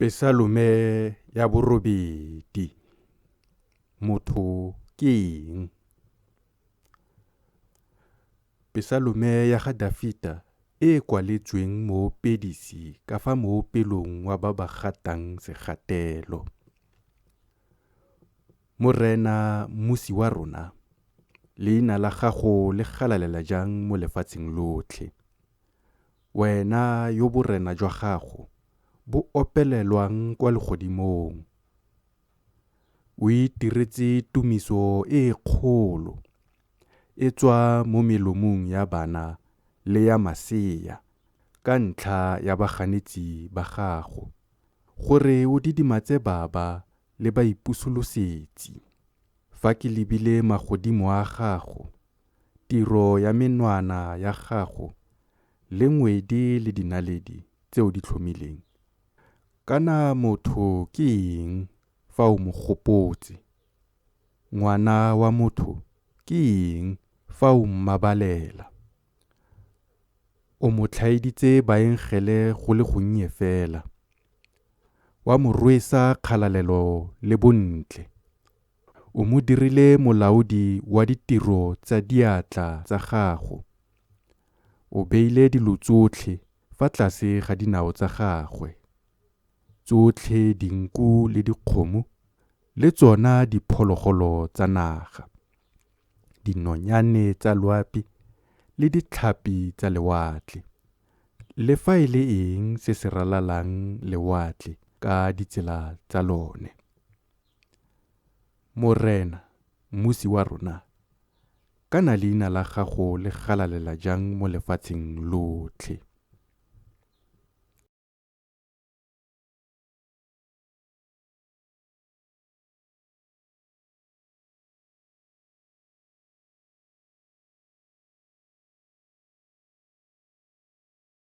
Pesalume ya borobedi. Motho ke eng? Pesalume ya ga Dafita e kwaletsweng mo pedisi ka fa moopelong wa ba ba gatang segatelo. Morena mmusi wa rona, leina la gago le galalela jang mo lefatsheng lotlhe. Wena yo borena jwa gago bo opelelwang kwa legodimong. O itiretse tumiso e kgolo, e tswa mo melomong ya bana le ya masea, ka ntlha ya baganetsi ba gago, gore o didimatse baba le baipusolosetsi. Fa ke lebile magodimo a gago, tiro ya menwana ya gago, le ngwedi le dinaledi tseo di tlhomileng. Kana motho ke eng fa o mo gopotse? Ngwana wa motho ke eng fa o mmabalela? O mo tlhaeditse baengele go le gonnye fela. Wa mo rwesa kgalalelo le bontle. O mo dirile molaodi wa ditiro tsa diatla tsa gago. O beile dilo tsotlhe fa tlase ga dinao tsa gagwe. Tsotlhe dinku le dikgomo le tsona diphologolo tsa naga. Dinonyane tsa loapi le ditlhapi tsa lewatle. Le fa e le eng se se ralalang lewatle ka ditsela tsa lone. Morena, mmusi wa rona, kana leina la gago le galalela jang mo lefatsheng lotlhe.